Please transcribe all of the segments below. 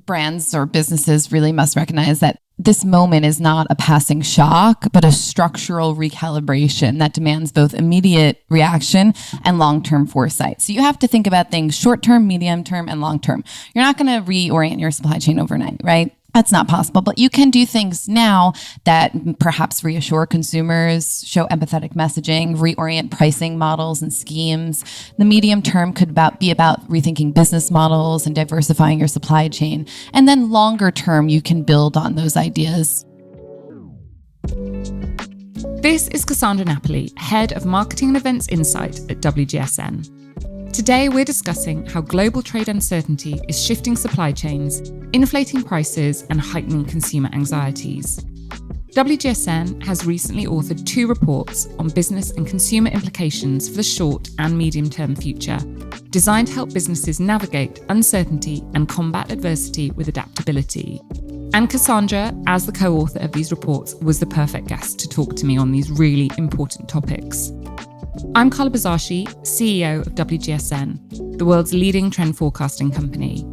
brands or businesses really must recognize that this moment is not a passing shock, but a structural recalibration that demands both immediate reaction and long-term foresight. So you have to think about things short-term, medium-term, and long-term. You're not going to reorient your supply chain overnight, right? That's not possible, but you can do things now that perhaps reassure consumers, show empathetic messaging, reorient pricing models and schemes. The medium term could be about rethinking business models and diversifying your supply chain. And then longer term, you can build on those ideas. This is Cassandra Napoli, Head of Marketing and Events Insight at WGSN. Today, we're discussing how global trade uncertainty is shifting supply chains, inflating prices, and heightening consumer anxieties. WGSN has recently authored 2 reports on business and consumer implications for the short and medium-term future, designed to help businesses navigate uncertainty and combat adversity with adaptability. And Cassandra, as the co-author of these reports, was the perfect guest to talk to me on these really important topics. I'm Carla Buzasi, CEO of WGSN, the world's leading trend forecasting company.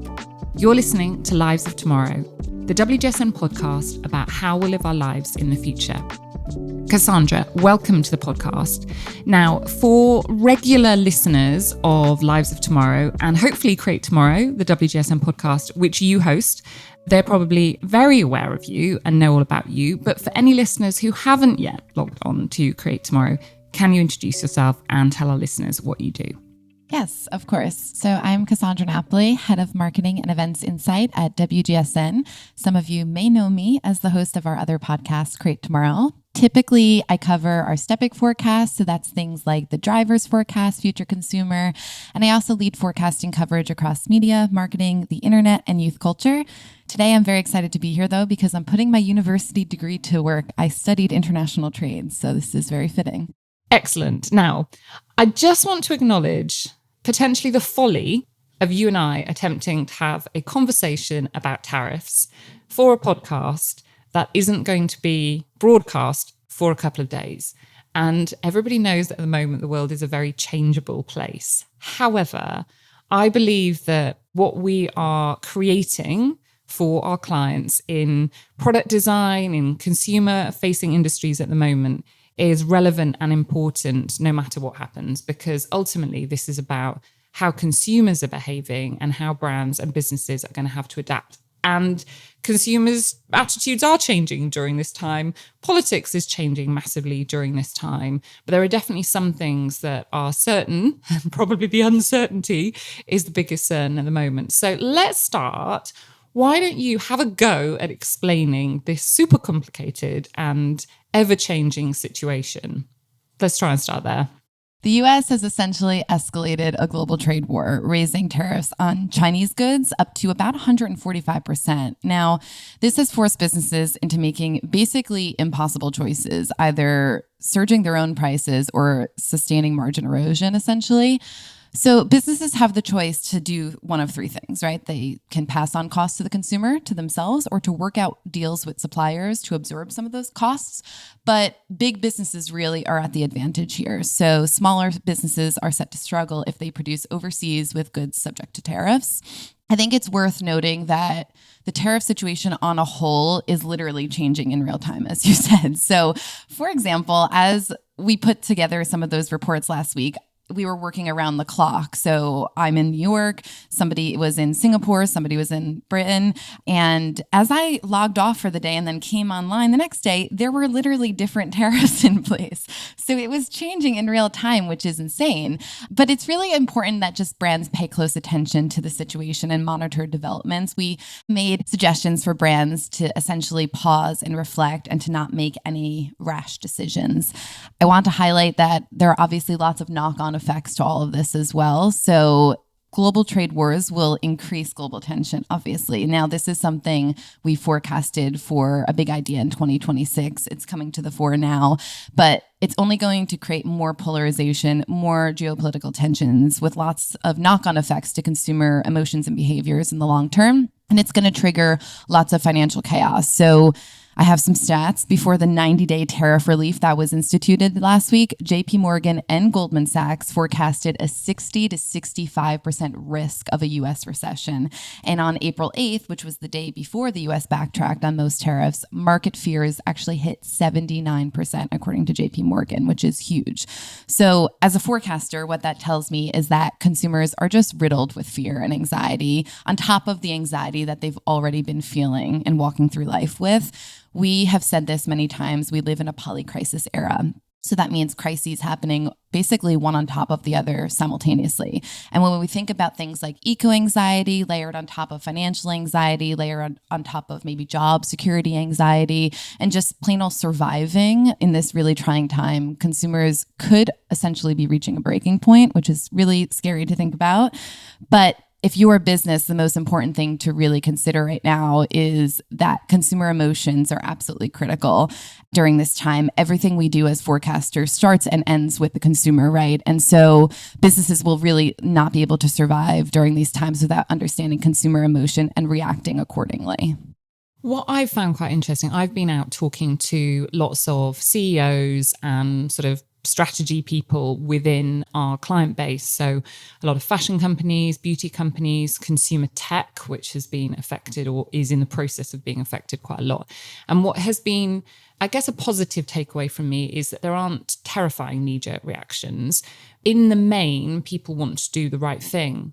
You're listening to Lives of Tomorrow, the WGSN podcast about how we'll live our lives in the future. Cassandra, welcome to the podcast. Now, for regular listeners of Lives of Tomorrow and hopefully Create Tomorrow, the WGSN podcast, which you host, they're probably very aware of you and know all about you. But for any listeners who haven't yet logged on to Create Tomorrow, can you introduce yourself and tell our listeners what you do? Yes, of course. So I'm Cassandra Napoli, Head of Marketing and Events Insight at WGSN. Some of you may know me as the host of our other podcast, Create Tomorrow. Typically, I cover our STEPIC forecast, so that's things like the driver's forecast, future consumer, and I also lead forecasting coverage across media, marketing, the internet, and youth culture. Today, I'm very excited to be here, though, because I'm putting my university degree to work. I studied international trade, so this is very fitting. Excellent. Now, I just want to acknowledge potentially the folly of you and I attempting to have a conversation about tariffs for a podcast that isn't going to be broadcast for a couple of days. And everybody knows that at the moment, the world is a very changeable place. However, I believe that what we are creating for our clients in product design, in consumer-facing industries at the moment is relevant and important no matter what happens, because ultimately this is about how consumers are behaving and how brands and businesses are going to have to adapt. And consumers' attitudes are changing during this time. Politics is changing massively during this time. But there are definitely some things that are certain, and probably the uncertainty is the biggest concern at the moment. So let's start. Why don't you have a go at explaining this super complicated and ever-changing situation? Let's try and start there. The U.S. has essentially escalated a global trade war, raising tariffs on Chinese goods up to about 145%. Now, this has forced businesses into making basically impossible choices, either surging their own prices or sustaining margin erosion, essentially. So businesses have the choice to do one of 3 things, right? They can pass on costs to the consumer, to themselves, or to work out deals with suppliers to absorb some of those costs. But big businesses really are at the advantage here. So smaller businesses are set to struggle if they produce overseas with goods subject to tariffs. I think it's worth noting that the tariff situation on a whole is literally changing in real time, as you said. So, for example, as we put together some of those reports last week, we were working around the clock. So I'm in New York, somebody was in Singapore, somebody was in Britain. And as I logged off for the day and then came online the next day, there were literally different tariffs in place. So it was changing in real time, which is insane. But it's really important that just brands pay close attention to the situation and monitor developments. We made suggestions for brands to essentially pause and reflect and to not make any rash decisions. I want to highlight that there are obviously lots of knock-on effects to all of this as well. So global trade wars will increase global tension, obviously. Now, this is something we forecasted for a big idea in 2026. It's coming to the fore now, but it's only going to create more polarization, more geopolitical tensions with lots of knock-on effects to consumer emotions and behaviors in the long term. And it's going to trigger lots of financial chaos. So I have some stats. Before the 90-day tariff relief that was instituted last week, JP Morgan and Goldman Sachs forecasted a 60 to 65% risk of a U.S. recession. And on April 8th, which was the day before the U.S. backtracked on those tariffs, market fears actually hit 79%, according to JP Morgan, which is huge. So as a forecaster, what that tells me is that consumers are just riddled with fear and anxiety on top of the anxiety that they've already been feeling and walking through life with. We have said this many times, we live in a polycrisis era. So that means crises happening basically one on top of the other simultaneously. And when we think about things like eco-anxiety layered on top of financial anxiety, layered on top of maybe job security anxiety, and just plain old surviving in this really trying time, consumers could essentially be reaching a breaking point, which is really scary to think about. But if you're a business, the most important thing to really consider right now is that consumer emotions are absolutely critical during this time. Everything we do as forecasters starts and ends with the consumer, right? And so businesses will really not be able to survive during these times without understanding consumer emotion and reacting accordingly. What I've found quite interesting, I've been out talking to lots of CEOs and sort of strategy people within our client base. So a lot of fashion companies, beauty companies, consumer tech, which has been affected or is in the process of being affected quite a lot. And what has been, I guess, a positive takeaway from me is that there aren't terrifying knee-jerk reactions. In the main, people want to do the right thing.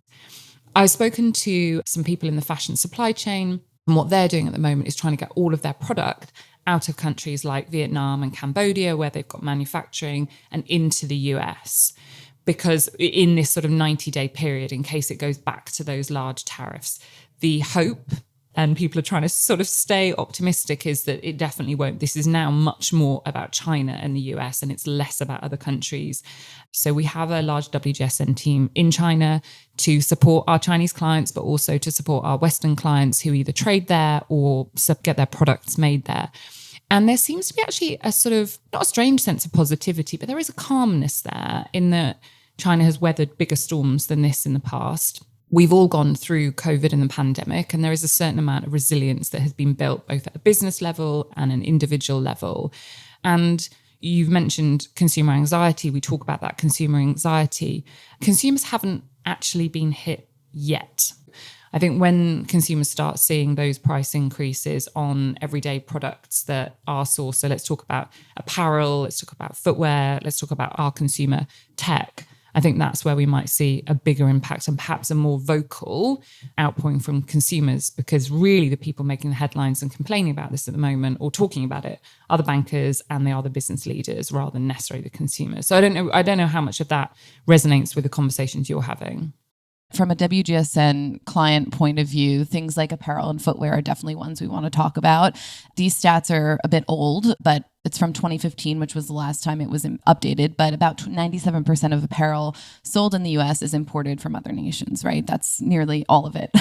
I've spoken to some people in the fashion supply chain, and what they're doing at the moment is trying to get all of their product out of countries like Vietnam and Cambodia, where they've got manufacturing, and into the US. Because in this sort of 90-day period, in case it goes back to those large tariffs, the hope, and people are trying to sort of stay optimistic, is that it definitely won't. This is now much more about China and the US, and it's less about other countries. So we have a large WGSN team in China to support our Chinese clients, but also to support our Western clients who either trade there or get their products made there. And there seems to be actually a sort of, not a strange sense of positivity, but there is a calmness there in that China has weathered bigger storms than this in the past. We've all gone through COVID and the pandemic, and there is a certain amount of resilience that has been built both at a business level and an individual level. And you've mentioned consumer anxiety. We talk about that consumer anxiety. Consumers haven't actually been hit yet. I think when consumers start seeing those price increases on everyday products that are sourced, so let's talk about apparel, let's talk about footwear, let's talk about our consumer tech, I think that's where we might see a bigger impact and perhaps a more vocal outpouring from consumers, because really the people making the headlines and complaining about this at the moment or talking about it are the bankers and they are the business leaders rather than necessarily the consumers. So I don't know how much of that resonates with the conversations you're having. From a WGSN client point of view, things like apparel and footwear are definitely ones we want to talk about. These stats are a bit old, but it's from 2015, which was the last time it was updated. But about 97% of apparel sold in the US is imported from other nations, right? That's nearly all of it.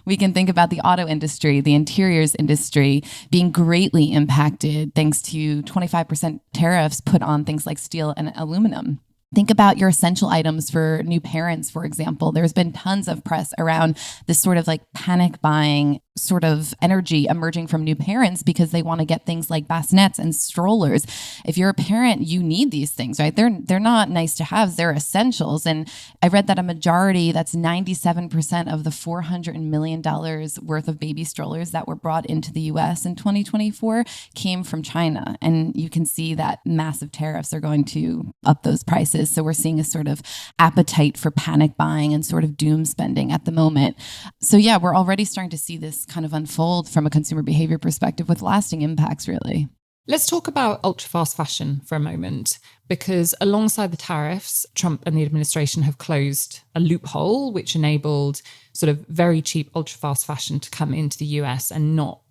We can think about the auto industry, the interiors industry being greatly impacted thanks to 25% tariffs put on things like steel and aluminum. Think about your essential items for new parents, for example. There's been tons of press around this sort of like panic buying sort of energy emerging from new parents because they want to get things like bassinets and strollers. If you're a parent, you need these things, right? They're not nice to have, they're essentials. And I read that a majority, that's 97% of the $400 million worth of baby strollers that were brought into the US in 2024 came from China. And you can see that massive tariffs are going to up those prices. So we're seeing a sort of appetite for panic buying and sort of doom spending at the moment. So yeah, we're already starting to see this kind of unfold from a consumer behavior perspective with lasting impacts, really. Let's talk about ultra-fast fashion for a moment, because alongside the tariffs, Trump and the administration have closed a loophole which enabled sort of very cheap ultra-fast fashion to come into the US and not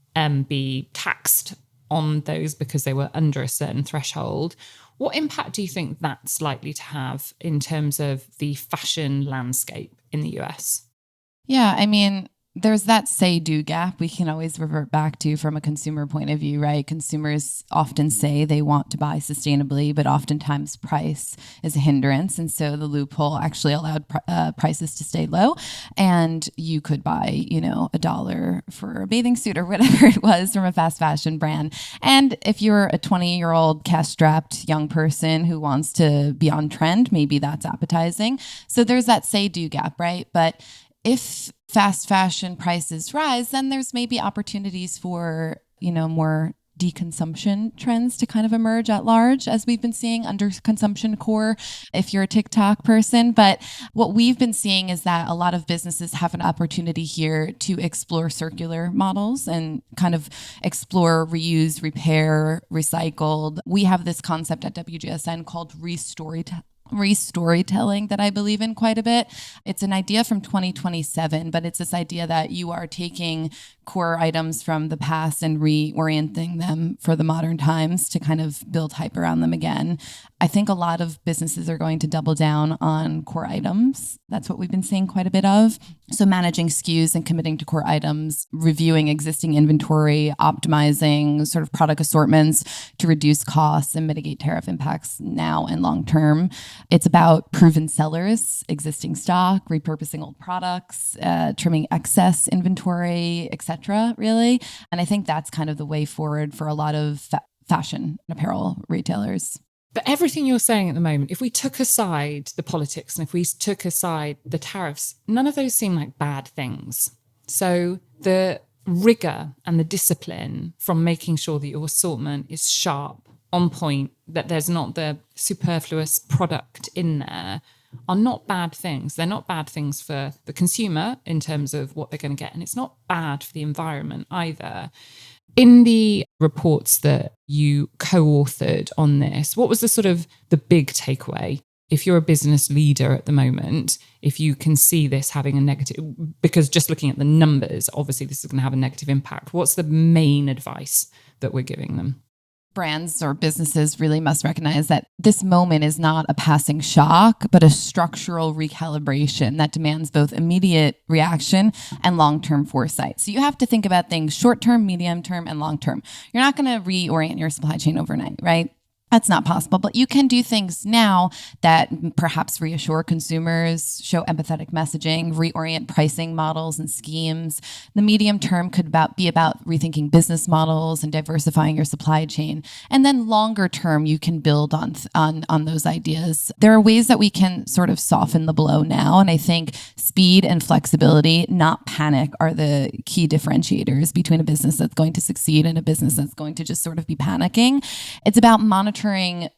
be taxed on those because they were under a certain threshold. What impact do you think that's likely to have in terms of the fashion landscape in the US? Yeah, I mean, There's that say-do gap we can always revert back to from a consumer point of view, right? Consumers often say they want to buy sustainably, but oftentimes price is a hindrance. And so the loophole actually allowed prices to stay low. And you could buy, $1 for a bathing suit or whatever it was from a fast fashion brand. And if you're a 20-year-old cash-strapped young person who wants to be on trend, maybe that's appetizing. So there's that say-do gap, right? But if fast fashion prices rise, then there's maybe opportunities for, more deconsumption trends to kind of emerge at large, as we've been seeing under consumption core, if you're a TikTok person. But what we've been seeing is that a lot of businesses have an opportunity here to explore circular models and kind of explore reuse, repair, recycled. We have this concept at WGSN called restorytelling that I believe in quite a bit. It's an idea from 2027, but it's this idea that you are taking core items from the past and reorienting them for the modern times to kind of build hype around them again. I think a lot of businesses are going to double down on core items. That's what we've been seeing quite a bit of. So managing SKUs and committing to core items, reviewing existing inventory, optimizing sort of product assortments to reduce costs and mitigate tariff impacts now and long term. It's about proven sellers, existing stock, repurposing old products, trimming excess inventory, etc. really. And I think that's kind of the way forward for a lot of fashion and apparel retailers. But everything you're saying at the moment, if we took aside the politics and if we took aside the tariffs, none of those seem like bad things. So the rigor and the discipline from making sure that your assortment is sharp, on point, that there's not the superfluous product in there, are not bad things. They're not bad things for the consumer in terms of what they're going to get. And it's not bad for the environment either. In the reports that you co-authored on this, what was the big takeaway? If you're a business leader at the moment, if you can see this having a negative, because just looking at the numbers, obviously this is going to have a negative impact. What's the main advice that we're giving them? Brands or businesses really must recognize that this moment is not a passing shock, but a structural recalibration that demands both immediate reaction and long-term foresight. So you have to think about things short-term, medium-term, and long-term. You're not going to reorient your supply chain overnight, right? That's not possible, but you can do things now that perhaps reassure consumers, show empathetic messaging, reorient pricing models and schemes. The medium term could be about rethinking business models and diversifying your supply chain. And then longer term, you can build on those ideas. There are ways that we can sort of soften the blow now. And I think speed and flexibility, not panic, are the key differentiators between a business that's going to succeed and a business that's going to just sort of be panicking. It's about monitoring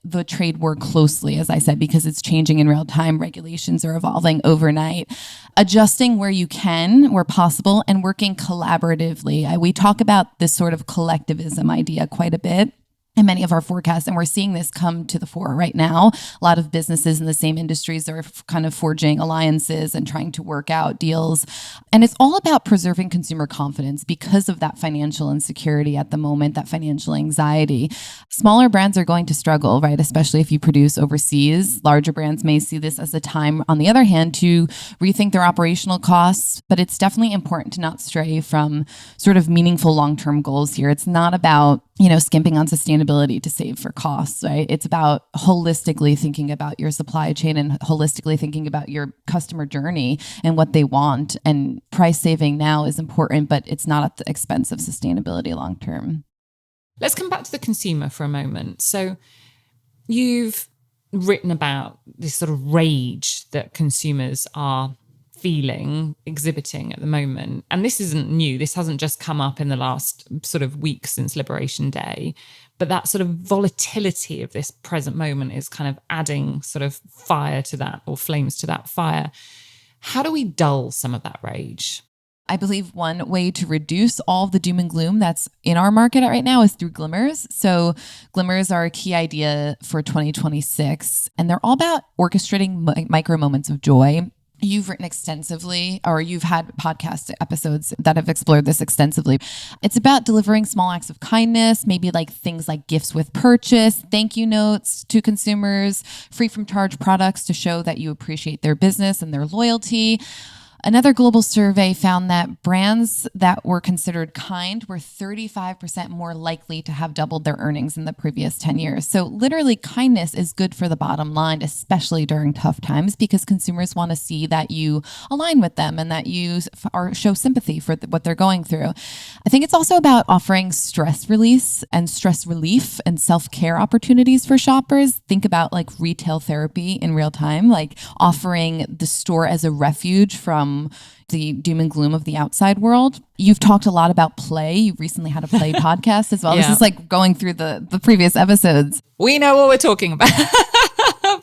the trade war closely, as I said, because it's changing in real time. Regulations are evolving overnight. Adjusting where you can, where possible, and working collaboratively. We talk about this sort of collectivism idea quite a bit in many of our forecasts, and we're seeing this come to the fore right now. A lot of businesses in the same industries are kind of forging alliances and trying to work out deals. And it's all about preserving consumer confidence because of that financial insecurity at the moment, that financial anxiety. Smaller brands are going to struggle, right? Especially if you produce overseas. Larger brands may see this as a time, on the other hand, to rethink their operational costs. But it's definitely important to not stray from sort of meaningful long-term goals here. It's not about skimping on sustainability to save for costs, right? It's about holistically thinking about your supply chain and holistically thinking about your customer journey and what they want. And price saving now is important, but it's not at the expense of sustainability long term. Let's come back to the consumer for a moment. So you've written about this sort of rage that consumers are exhibiting at the moment. And this isn't new. This hasn't just come up in the last sort of week since Liberation Day. But that sort of volatility of this present moment is kind of adding sort of fire to that, or flames to that fire. How do we dull some of that rage? I believe one way to reduce all of the doom and gloom that's in our market right now is through glimmers. So glimmers are a key idea for 2026, and they're all about orchestrating micro moments of joy. You've written extensively, or you've had podcast episodes that have explored this extensively. It's about delivering small acts of kindness, maybe like things like gifts with purchase, thank you notes to consumers, free from charge products to show that you appreciate their business and their loyalty. Another global survey found that brands that were considered kind were 35% more likely to have doubled their earnings in the previous 10 years. So literally kindness is good for the bottom line, especially during tough times, because consumers want to see that you align with them and that you show sympathy for what they're going through. I think it's also about offering stress release and stress relief and self-care opportunities for shoppers. Think about like retail therapy in real time, like offering the store as a refuge from the doom and gloom of the outside world. You've talked a lot about play. You recently had a play podcast as well. Yeah. This is like going through the previous episodes. We know what we're talking about.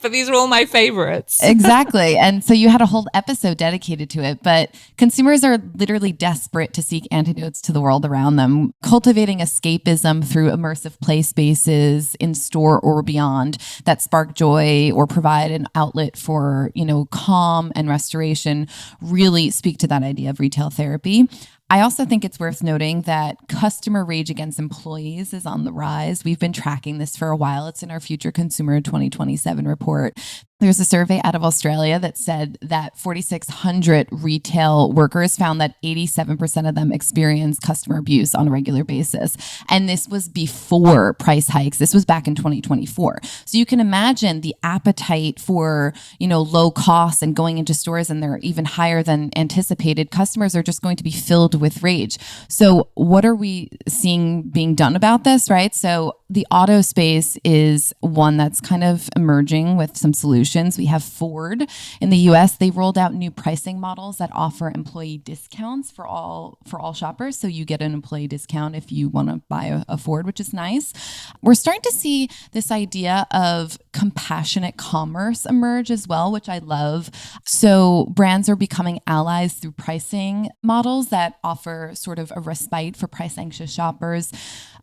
But these are all my favorites. Exactly. And so you had a whole episode dedicated to it, but consumers are literally desperate to seek antidotes to the world around them. Cultivating escapism through immersive play spaces in store or beyond that spark joy or provide an outlet for, calm and restoration really speak to that idea of retail therapy. I also think it's worth noting that customer rage against employees is on the rise. We've been tracking this for a while. It's in our Future Consumer 2027 report. There's a survey out of Australia that said that 4,600 retail workers found that 87% of them experience customer abuse on a regular basis. And this was before price hikes. This was back in 2024. So you can imagine the appetite for, low costs and going into stores, and they're even higher than anticipated. Customers are just going to be filled with rage. So what are we seeing being done about this, right? So the auto space is one that's kind of emerging with some solutions. We have Ford in the US. They rolled out new pricing models that offer employee discounts for all shoppers. So you get an employee discount if you want to buy a Ford, which is nice. We're starting to see this idea of compassionate commerce emerge as well, which I love. So brands are becoming allies through pricing models that offer sort of a respite for price anxious shoppers.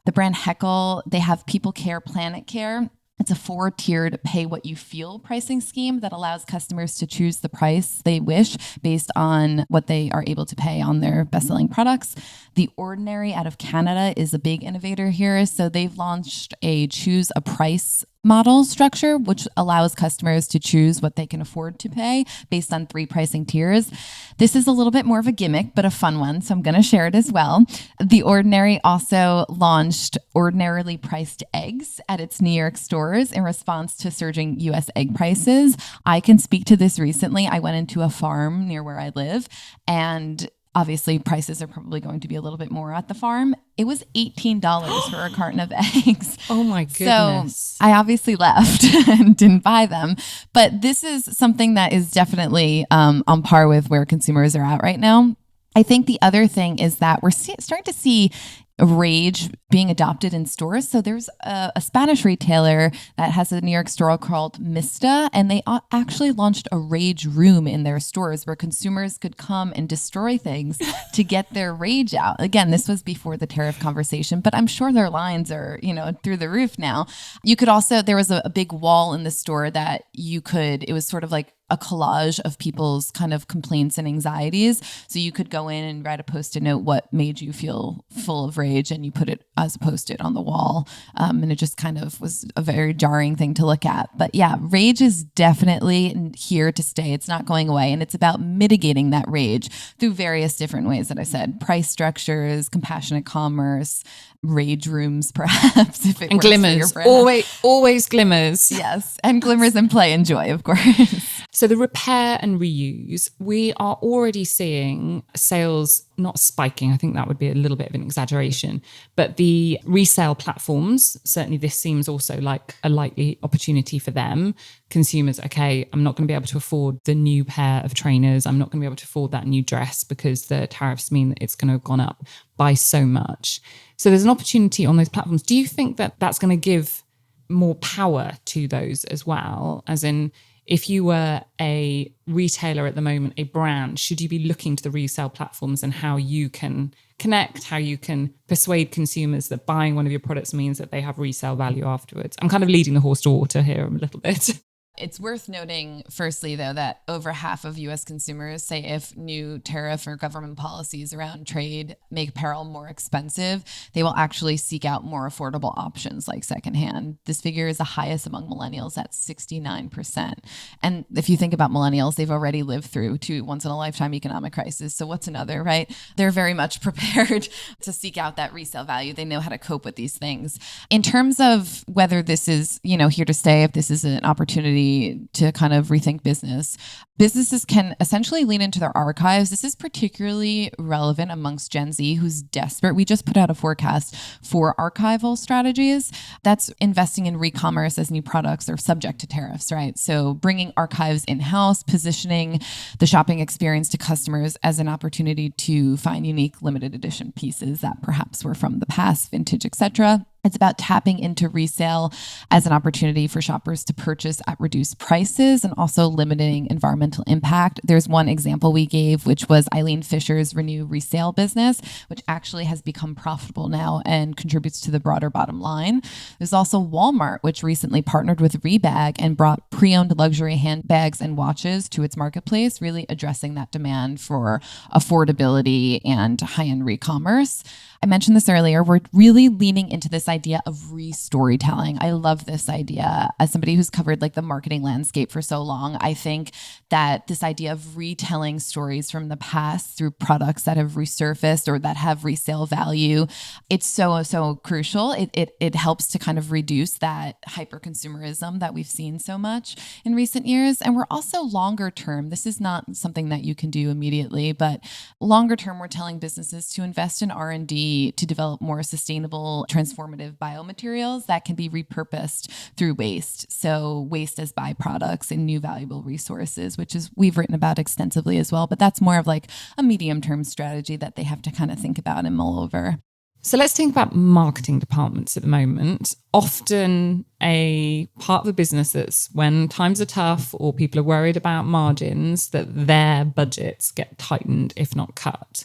The brand Heckle, they have People Care, Planet Care. It's a 4-tiered pay what you feel pricing scheme that allows customers to choose the price they wish based on what they are able to pay on their best-selling products. The Ordinary out of Canada is a big innovator here. So they've launched a choose a price model structure, which allows customers to choose what they can afford to pay based on 3 pricing tiers. This is a little bit more of a gimmick, but a fun one, so I'm going to share it as well. The Ordinary also launched ordinarily priced eggs at its New York stores in response to surging U.S. egg prices. I can speak to this recently. I went into a farm near where I live, and obviously, prices are probably going to be a little bit more at the farm. It was $18 for a carton of eggs. Oh my goodness. So I obviously left and didn't buy them. But this is something that is definitely on par with where consumers are at right now. I think the other thing is that we're starting to see rage being adopted in stores. So there's a Spanish retailer that has a New York store called Mista, and they actually launched a rage room in their stores where consumers could come and destroy things to get their rage out. Again, this was before the tariff conversation, but I'm sure their lines are, through the roof now. You could also, there was a big wall in the store that it was sort of like a collage of people's kind of complaints and anxieties. So you could go in and write a Post-it note, what made you feel full of rage, and you put it as a Post-it on the wall. And it just kind of was a very jarring thing to look at. But yeah, rage is definitely here to stay. It's not going away. And it's about mitigating that rage through various different ways that I said: price structures, compassionate commerce, rage rooms, perhaps, if it and works glimmers. for your brand. Always glimmers. Yes. And glimmers and play and joy, of course. So the repair and reuse, we are already seeing sales not spiking. I think that would be a little bit of an exaggeration. But the resale platforms, certainly this seems also like a likely opportunity for them. Consumers, okay, I'm not going to be able to afford the new pair of trainers. I'm not going to be able to afford that new dress because the tariffs mean that it's going to have gone up by so much. So there's an opportunity on those platforms. Do you think that that's going to give more power to those as well? As in, if you were a retailer at the moment, a brand, should you be looking to the resale platforms and how you can connect, how you can persuade consumers that buying one of your products means that they have resale value afterwards? I'm kind of leading the horse to water here a little bit. It's worth noting, firstly, though, that over half of U.S. consumers say if new tariff or government policies around trade make apparel more expensive, they will actually seek out more affordable options like secondhand. This figure is the highest among millennials at 69%. And if you think about millennials, they've already lived through two once-in-a-lifetime economic crises. So what's another, right? They're very much prepared to seek out that resale value. They know how to cope with these things. In terms of whether this is, here to stay, if this is an opportunity to kind of rethink business, businesses can essentially lean into their archives. This is particularly relevant amongst Gen Z, who's desperate. We just put out a forecast for archival strategies that's investing in re-commerce as new products are subject to tariffs, right? So bringing archives in-house, positioning the shopping experience to customers as an opportunity to find unique limited edition pieces that perhaps were from the past, vintage, etc. It's about tapping into resale as an opportunity for shoppers to purchase at reduced prices and also limiting environmental impact. There's one example we gave, which was Eileen Fisher's Renew resale business, which actually has become profitable now and contributes to the broader bottom line. There's also Walmart, which recently partnered with Rebag and brought pre-owned luxury handbags and watches to its marketplace, really addressing that demand for affordability and high-end re-commerce. I mentioned this earlier. We're really leaning into this idea of re-storytelling. I love this idea. As somebody who's covered like the marketing landscape for so long, I think that this idea of retelling stories from the past through products that have resurfaced or that have resale value, it's so crucial. It helps to kind of reduce that hyper consumerism that we've seen so much in recent years. And we're also longer term. This is not something that you can do immediately, but longer term, we're telling businesses to invest in R&D to develop more sustainable, transformative biomaterials that can be repurposed through waste. So waste as byproducts and new valuable resources, which is we've written about extensively as well. But that's more of like a medium-term strategy that they have to kind of think about and mull over. So let's think about marketing departments at the moment. Often a part of the business that's when times are tough or people are worried about margins, that their budgets get tightened, if not cut.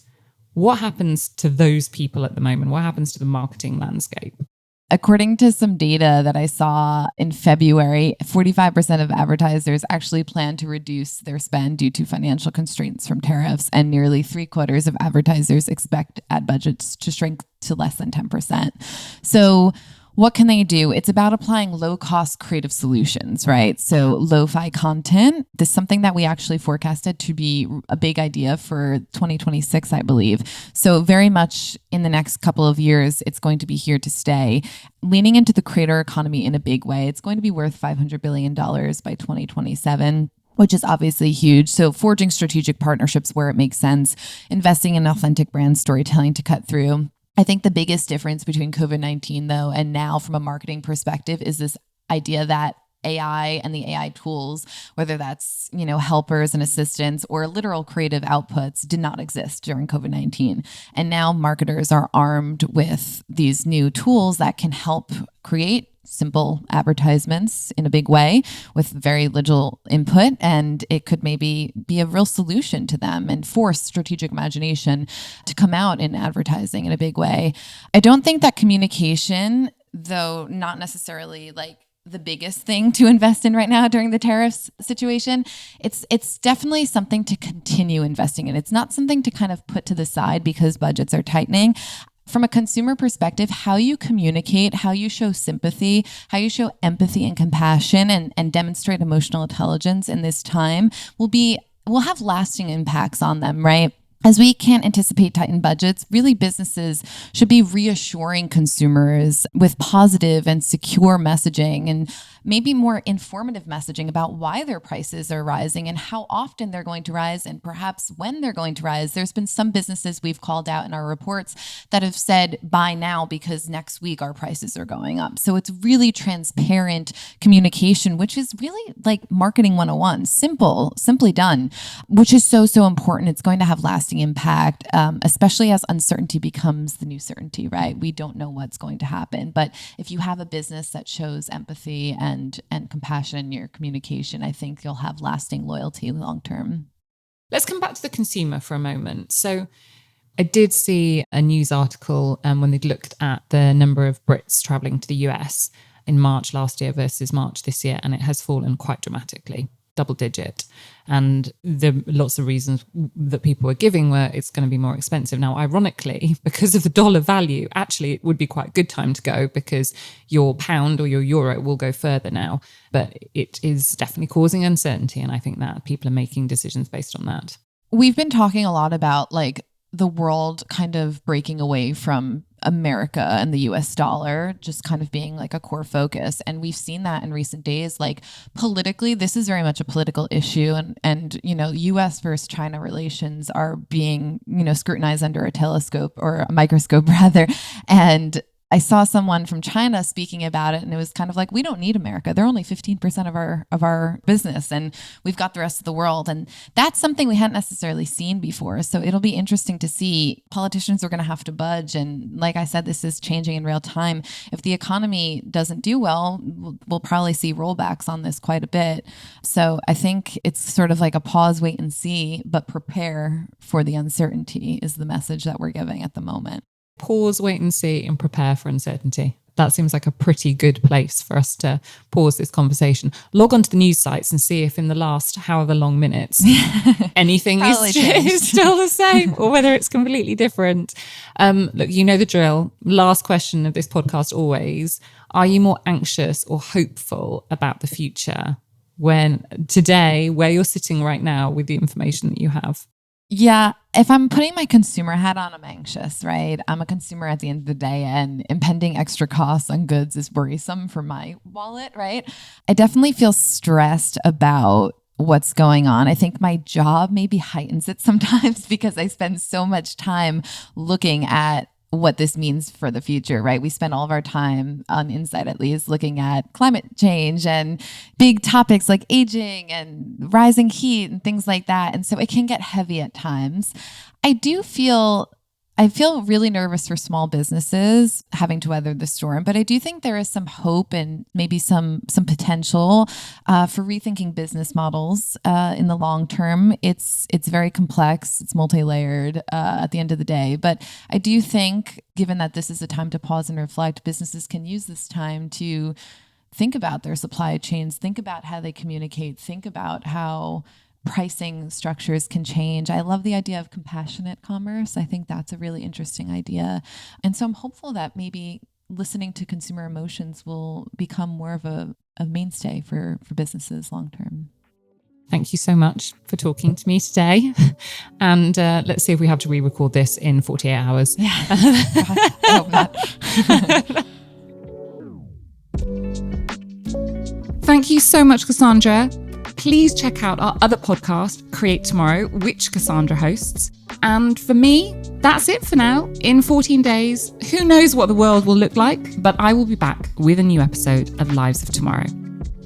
What happens to those people at the moment? What happens to the marketing landscape? According to some data that I saw in February, 45% of advertisers actually plan to reduce their spend due to financial constraints from tariffs, and nearly 3/4 of advertisers expect ad budgets to shrink to less than 10%. So what can they do? It's about applying low-cost creative solutions, right? So lo-fi content, this is something that we actually forecasted to be a big idea for 2026, I believe. So very much in the next couple of years, it's going to be here to stay. Leaning into the creator economy in a big way, it's going to be worth $500 billion by 2027. Which is obviously huge. So forging strategic partnerships where it makes sense, investing in authentic brand storytelling to cut through. I think the biggest difference between COVID-19, though, and now from a marketing perspective is this idea that AI and the AI tools, whether that's, helpers and assistants or literal creative outputs, did not exist during COVID-19. And now marketers are armed with these new tools that can help create simple advertisements in a big way with very little input, and it could maybe be a real solution to them and force strategic imagination to come out in advertising in a big way. I don't think that communication, though not necessarily like the biggest thing to invest in right now during the tariffs situation, it's definitely something to continue investing in. It's not something to kind of put to the side because budgets are tightening. From a consumer perspective, how you communicate, how you show sympathy, how you show empathy and compassion and demonstrate emotional intelligence in this time will have lasting impacts on them, right? As we can't anticipate tightened budgets, really businesses should be reassuring consumers with positive and secure messaging and maybe more informative messaging about why their prices are rising and how often they're going to rise and perhaps when they're going to rise. There's been some businesses we've called out in our reports that have said, buy now because next week our prices are going up. So it's really transparent communication, which is really like marketing 101, simply done, which is so important. It's going to have lasting impact, especially as uncertainty becomes the new certainty, right? We don't know what's going to happen. But if you have a business that shows empathy and compassion in your communication, I think you'll have lasting loyalty long term. Let's come back to the consumer for a moment. So I did see a news article when they'd looked at the number of Brits traveling to the US. in March last year versus March this year, and it has fallen quite dramatically, double digit. And the lots of reasons that people were giving were it's going to be more expensive. Now, ironically, because of the dollar value, actually it would be quite a good time to go because your pound or your euro will go further now. But it is definitely causing uncertainty. And I think that people are making decisions based on that. We've been talking a lot about like the world kind of breaking away from America and the US dollar just kind of being like a core focus. And we've seen that in recent days. Like politically, this is very much a political issue. And you know, US versus China relations are being, you know, scrutinized under a telescope or a microscope rather. And I saw someone from China speaking about it, and it was kind of like, we don't need America. They're only 15% of our business, and we've got the rest of the world. And that's something we hadn't necessarily seen before. So it'll be interesting to see. Politicians are going to have to budge. And like I said, this is changing in real time. If the economy doesn't do well, we'll probably see rollbacks on this quite a bit. So I think it's sort of like a pause, wait and see, but prepare for the uncertainty is the message that we're giving at the moment. Pause, wait and see, and prepare for uncertainty. That seems like a pretty good place for us to pause this conversation. Log on to the news sites and see if in the last however long minutes anything is still the same or whether it's completely different. Look, you know the drill. Last question of this podcast always. Are you more anxious or hopeful about the future when today, where you're sitting right now with the information that you have? Yeah, if I'm putting my consumer hat on, I'm anxious, right? I'm a consumer at the end of the day, and impending extra costs on goods is worrisome for my wallet, right? I definitely feel stressed about what's going on. I think my job maybe heightens it sometimes because I spend so much time looking at what this means for the future, right? We spend all of our time on Insight, at least, looking at climate change and big topics like aging and rising heat and things like that. And so it can get heavy at times. I feel really nervous for small businesses having to weather the storm, but I do think there is some hope and maybe some potential for rethinking business models in the long term. It's very complex, it's multi-layered at the end of the day, but I do think, given that this is a time to pause and reflect, businesses can use this time to think about their supply chains, think about how they communicate, think about how pricing structures can change. I love the idea of compassionate commerce. I think that's a really interesting idea. And so I'm hopeful that maybe listening to consumer emotions will become more of a mainstay for businesses long term. Thank you so much for talking to me today. And let's see if we have to re-record this in 48 hours. Yeah, I hope not. Thank you so much, Cassandra. Please check out our other podcast, Create Tomorrow, which Cassandra hosts. And for me, that's it for now. In 14 days, who knows what the world will look like, but I will be back with a new episode of Lives of Tomorrow.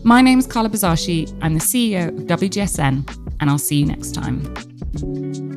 My name is Carla Buzasi. I'm the CEO of WGSN, and I'll see you next time.